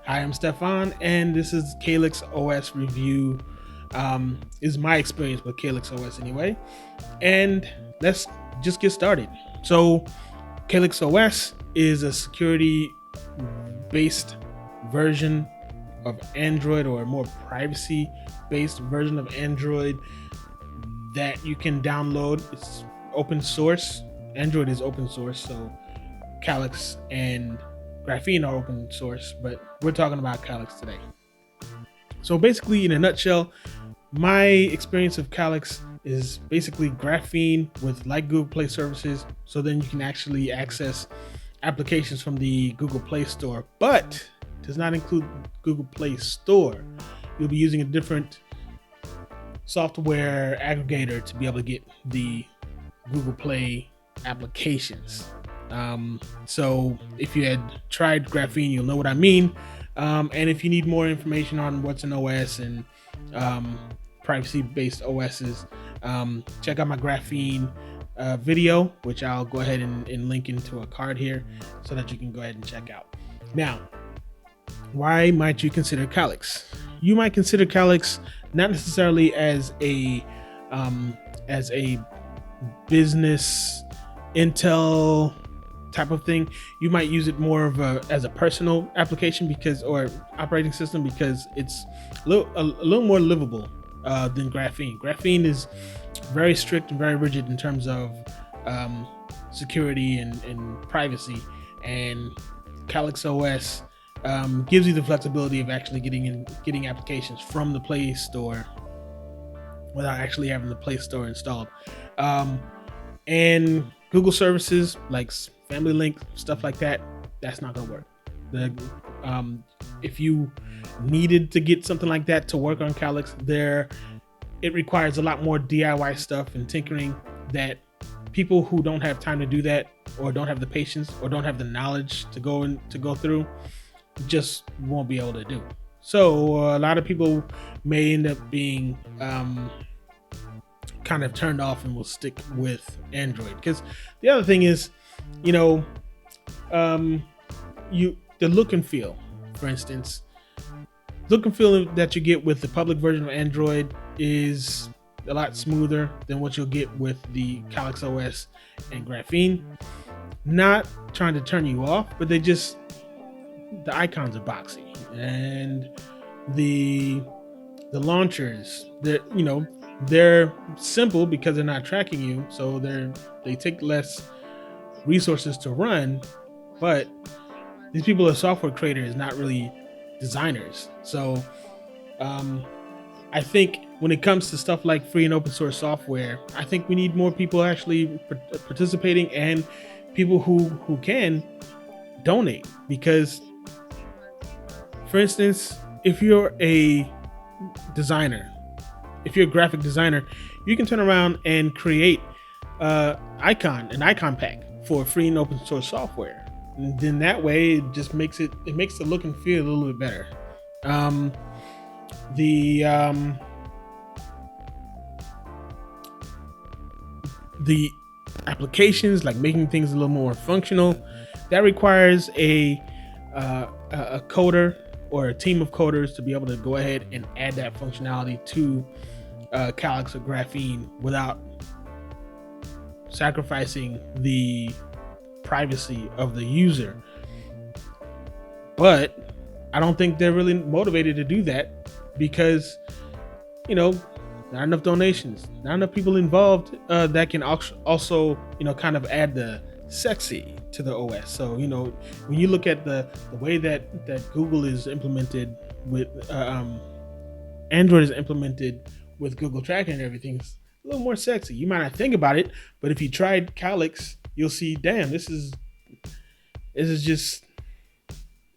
Hi, I'm Stefan, and this is CalyxOS review. Is my experience with CalyxOS anyway, and let's just get started. So, CalyxOS is a security-based version of Android, or a more privacy-based version of Android that you can download. It's open source. Android is open source, so Calyx and Graphene are open source, but we're talking about Calyx today. So basically, in a nutshell, my experience of Calyx is basically Graphene with like Google Play services, so then you can actually access applications from the Google Play Store, but does not include Google Play Store. You'll be using a different software aggregator to be able to get the Google Play applications. So if you had tried Graphene, you'll know what I mean. And if you need more information on what's an OS and privacy-based OSs, check out my Graphene video, which I'll go ahead and link into a card here so that you can go ahead and check out. Now, why might you consider Calyx? You might consider Calyx not necessarily as a business intel type of thing. You might use it more of as a personal application or operating system, because it's a little more livable than Graphene. Graphene is very strict and very rigid in terms of security and privacy, and CalyxOS gives you the flexibility of actually getting applications from the Play Store without actually having the Play Store installed. And Google services like Family Link, stuff like that, that's not gonna work. If you needed to get something like that to work on Calyx, it requires a lot more DIY stuff and tinkering that people who don't have time to do that, or don't have the patience, or don't have the knowledge to go through, just won't be able to do. So a lot of people may end up being kind of turned off and will stick with Android. Because the other thing is, the look and feel, for instance, look and feel that you get with the public version of Android is a lot smoother than what you'll get with the CalyxOS and Graphene. Not trying to turn you off, but the icons are boxy, and the launchers, they're simple because they're not tracking you, so they take less resources to run. But these people are software creators, not really designers. So I think when it comes to stuff like free and open source software, I think we need more people actually participating, and people who can donate. Because, for instance, if you're a designer, if you're a graphic designer, you can turn around and create an icon pack for free and open source software. And then that way it just makes the look and feel a little bit better. The applications, like making things a little more functional, that requires a coder or a team of coders to be able to go ahead and add that functionality to Calyx or Graphene without sacrificing the privacy of the user. But I don't think they're really motivated to do that, because not enough donations, not enough people involved that can also kind of add the sexy to the OS. So when you look at the way that Google is implemented with Android is implemented with Google tracking and everything, it's a little more sexy. You might not think about it, but if you tried Calyx, you'll see, damn, this is just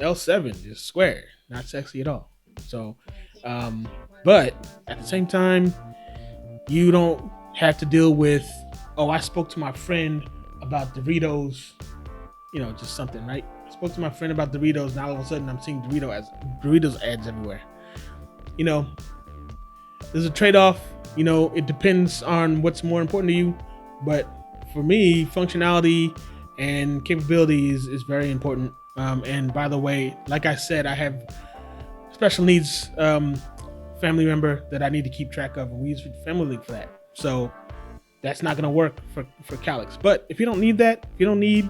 L7, just square, not sexy at all. So but at the same time, you don't have to deal with, I spoke to my friend about Doritos, just something, right? I spoke to my friend about Doritos, now all of a sudden I'm seeing Doritos ads everywhere. There's a trade-off. It depends on what's more important to you. But for me, functionality and capabilities is very important. And by the way, like I said, I have special needs family member that I need to keep track of, and we use Family Link for that. So that's not going to work for Calyx. But if you don't need that, if you don't need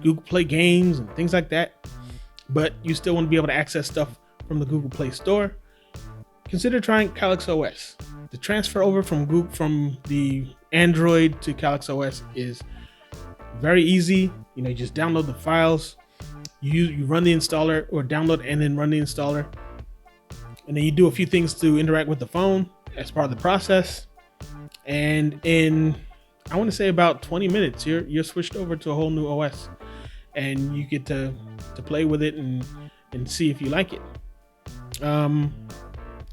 Google Play games and things like that, but you still want to be able to access stuff from the Google Play Store, consider trying CalyxOS. The transfer over from the Android to CalyxOS is very easy. You just download the files, you run the installer, or download and then run the installer, and then you do a few things to interact with the phone as part of the process. And in, I want to say, about 20 minutes, you're switched over to a whole new OS, and you get to play with it and see if you like it.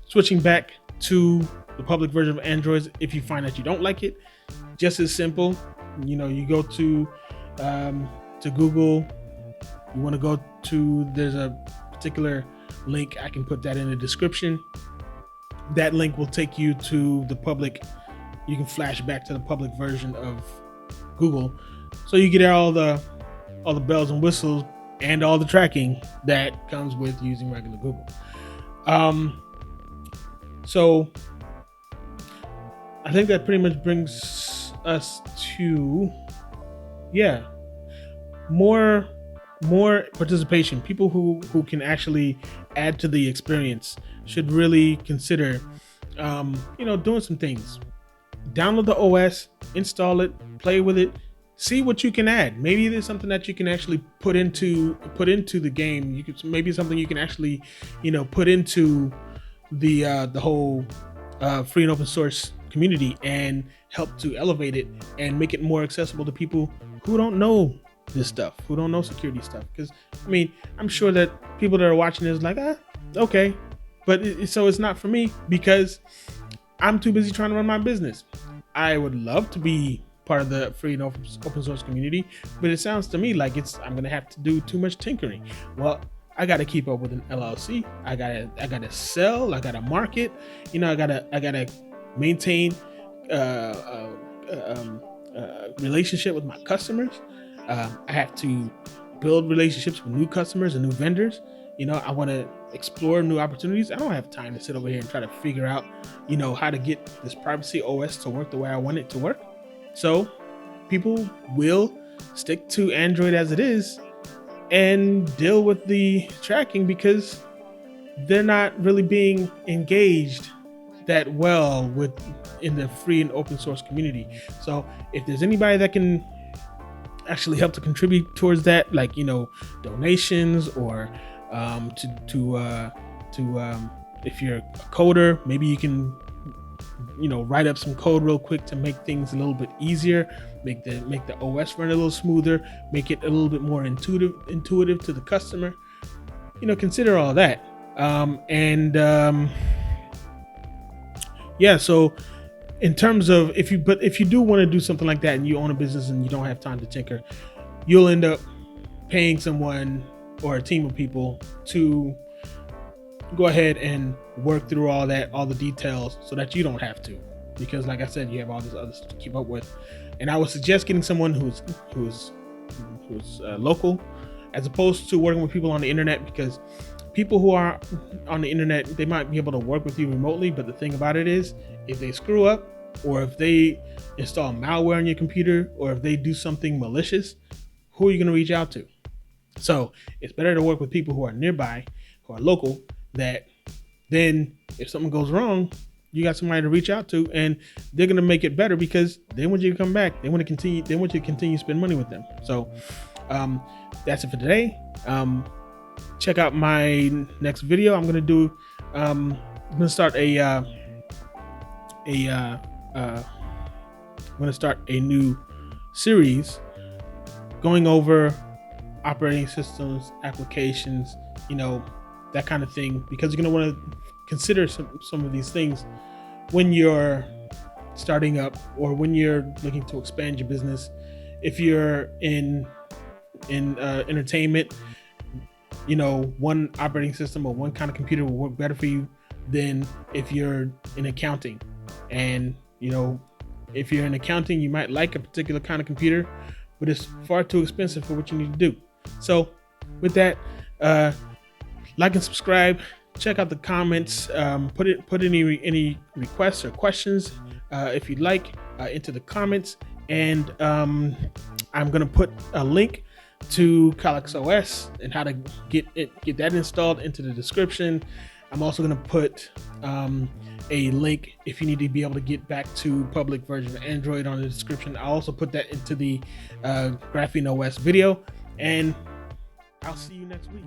Switching back to the public version of Android, if you find that you don't like it, just as simple. You go to Google. You want to go to, there's a particular link, I can put that in the description. That link will take you to the public. You can flash back to the public version of Google, so you get all the bells and whistles and all the tracking that comes with using regular Google. So I think that pretty much brings us to, more participation. People who can actually add to the experience should really consider doing some things. Download the OS, install it, play with it, see what you can add. Maybe there's something that you can actually put into the game. Maybe something you can actually put into the whole free and open source community and help to elevate it and make it more accessible to people who don't know this stuff, who don't know security stuff. Because I'm sure that people that are watching this like, okay, but so it's not for me because I'm too busy trying to run my business. I would love to be part of the free and open source community, but it sounds to me like I'm gonna have to do too much tinkering. Well, I got to keep up with an LLC. I gotta sell. I gotta market. I gotta maintain relationship with my customers. I have to build relationships with new customers and new vendors. I want to explore new opportunities. I don't have time to sit over here and try to figure out, how to get this privacy OS to work the way I want it to work. So people will stick to Android as it is and deal with the tracking because they're not really being engaged that well in the free and open source community. So if there's anybody that can actually help to contribute towards that, like donations, or if you're a coder, maybe you can write up some code real quick to make things a little bit easier, make the OS run a little smoother, make it a little bit more intuitive to the customer. Consider all that. So in terms of if you do want to do something like that and you own a business and you don't have time to tinker, you'll end up paying someone or a team of people to go ahead and work through all the details so that you don't have to, because like I said, you have all this other stuff to keep up with. And I would suggest getting someone who's local, as opposed to working with people on the internet, because people who are on the internet, they might be able to work with you remotely, but the thing about it is, if they screw up, or if they install malware on your computer, or if they do something malicious, who are you going to reach out to? So it's better to work with people who are nearby, who are local, that then if something goes wrong, you got somebody to reach out to, and they're going to make it better because they want you to come back. They want you to continue to spend money with them. So that's it for today. Check out my next video. I'm going to start a new series going over operating systems, applications, that kind of thing, because you're going to want to consider some of these things when you're starting up or when you're looking to expand your business. If you're in entertainment, one operating system or one kind of computer will work better for you than if you're in accounting. And if you're in accounting, you might like a particular kind of computer, but it's far too expensive for what you need to do. So with that, like and subscribe. Check out the comments. Put any requests or questions if you'd like into the comments, and I'm gonna put a link to CalyxOS and how to get that installed into the description. I'm also gonna put a link if you need to be able to get back to public version of Android on the description. I'll also put that into the Graphene OS video, and I'll see you next week.